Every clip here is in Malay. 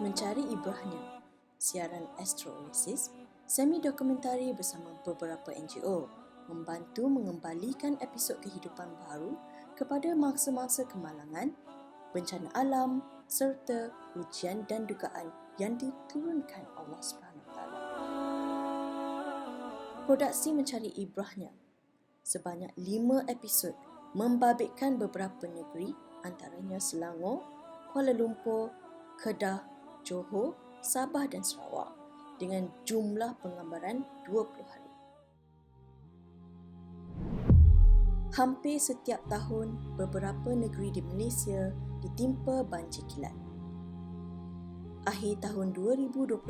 Mencari Ibrahnya, siaran Astro Oasis, semi-dokumentari bersama beberapa NGO membantu mengembalikan episod kehidupan baru kepada mangsa-mangsa kemalangan, bencana alam serta ujian dan dugaan yang diturunkan Allah SWT. Produksi Mencari Ibrahnya sebanyak 5 episod membabitkan beberapa negeri antaranya Selangor, Kuala Lumpur, Kedah, Johor, Sabah dan Sarawak dengan jumlah penggambaran 20 hari. Hampir setiap tahun, beberapa negeri di Malaysia ditimpa banjir kilat. Akhir tahun 2021,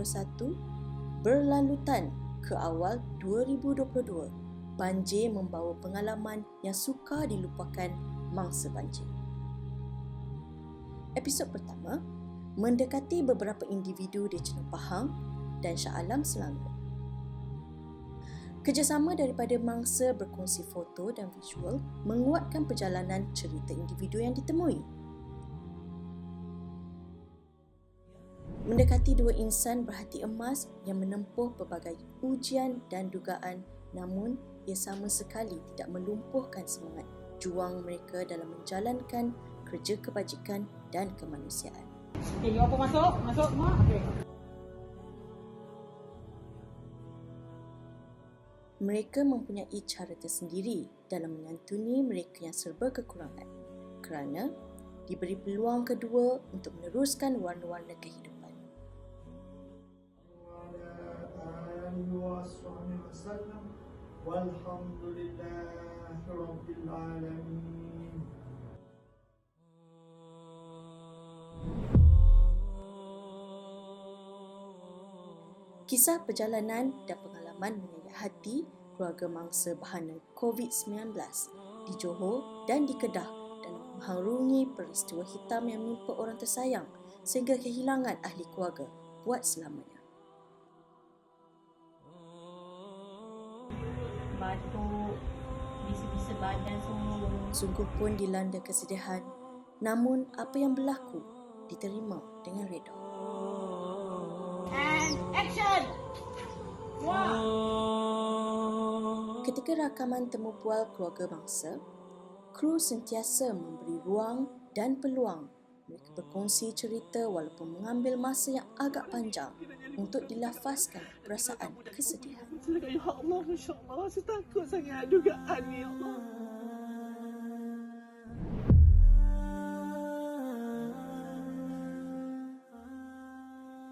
berlalutan ke awal 2022, banjir membawa pengalaman yang sukar dilupakan mangsa banjir. Episod pertama mendekati beberapa individu di Cina Pahang dan Shah Alam, Selangor. Kerjasama daripada mangsa berkongsi foto dan visual menguatkan perjalanan cerita individu yang ditemui. Mendekati dua insan berhati emas yang menempuh pelbagai ujian dan dugaan, namun ia sama sekali tidak melumpuhkan semangat juang mereka dalam menjalankan kerja kebajikan dan kemanusiaan. Okay, you apa masuk? Masuk semua? Okay. Mereka mempunyai cara tersendiri dalam menyantuni mereka yang serba kekurangan kerana diberi peluang kedua untuk meneruskan warna-warna kehidupan. Walhamdulillahirrabbilalamin. Kisah perjalanan dan pengalaman menyayat hati keluarga mangsa bahana COVID-19 di Johor dan di Kedah dan mengharungi peristiwa hitam yang menimpa orang tersayang sehingga kehilangan ahli keluarga buat selamanya. Batuk, bisa-bisa badan semua. Sungguh pun dilanda kesedihan, namun apa yang berlaku diterima dengan reda. And action! Wah! Ketika rakaman temu bual keluarga bangsa, kru sentiasa memberi ruang dan peluang mereka berkongsi cerita walaupun mengambil masa yang agak panjang untuk dilafazkan perasaan kesedihan. Ya Allah, Masya Allah. Saya takut sangat dugaan ni, ya Allah.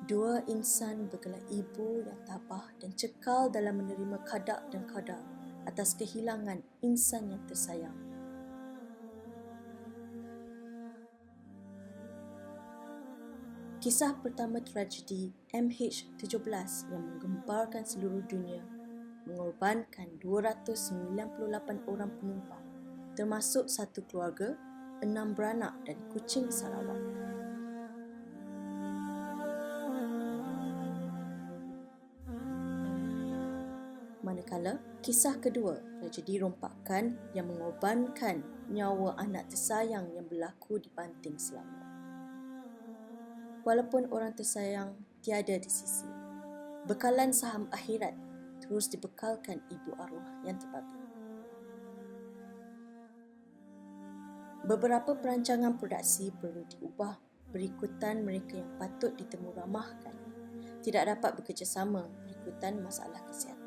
Dua insan bergelar ibu yang tabah dan cekal dalam menerima qada dan qadar atas kehilangan insan yang tersayang. Kisah pertama tragedi MH17 yang menggemparkan seluruh dunia mengorbankan 298 orang penumpang, termasuk satu keluarga, 6 beranak dari Kuching, Sarawak. Manakala kisah kedua, tragedi rompakan yang mengorbankan nyawa anak tersayang yang berlaku di Banting, Selangor. Walaupun orang tersayang tiada di sisi, bekalan saham akhirat terus dibekalkan ibu arwah yang terbabit. Beberapa perancangan produksi perlu diubah berikutan mereka yang patut ditemu ramahkan tidak dapat bekerjasama berikutan masalah kesihatan.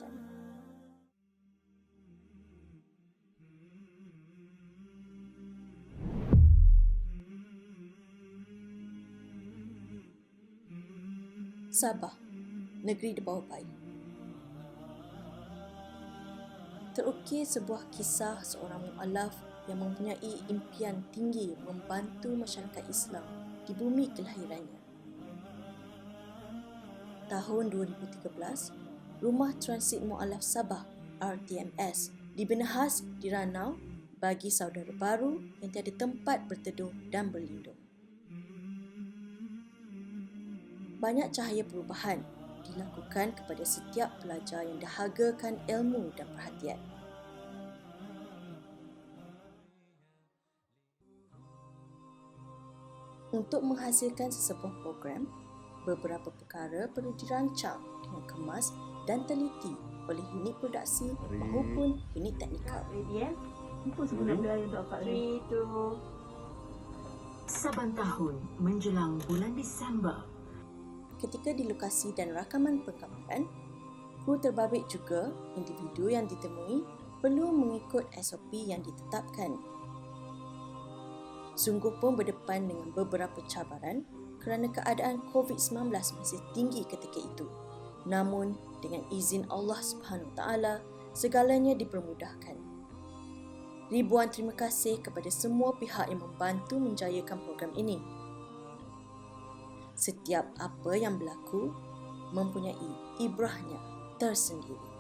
Sabah, negeri di bawah bayi. Terukir sebuah kisah seorang mu'alaf yang mempunyai impian tinggi membantu masyarakat Islam di bumi kelahirannya. Tahun 2013, Rumah Transit Mu'alaf Sabah RTMS dibina khas di Ranau bagi saudara baru yang tiada tempat berteduh dan berlindung. Banyak cahaya perubahan dilakukan kepada setiap pelajar yang dahagakan ilmu dan perhatian. Untuk menghasilkan sesebuah program, beberapa perkara perlu dirancang dengan kemas dan teliti oleh unit produksi maupun unit teknikal. Ready Apa sebenarnya untuk akak ni? 3, 2. Saban tahun menjelang bulan Disember, Ketika di lokasi dan rakaman perkamaran, kru terbabit juga individu yang ditemui perlu mengikut SOP yang ditetapkan. Sungguh pun berdepan dengan beberapa cabaran kerana keadaan COVID-19 masih tinggi ketika itu. Namun, dengan izin Allah Subhanahu Wa Taala, segalanya dipermudahkan. Ribuan terima kasih kepada semua pihak yang membantu menjayakan program ini. Setiap apa yang berlaku mempunyai ibrahnya tersendiri.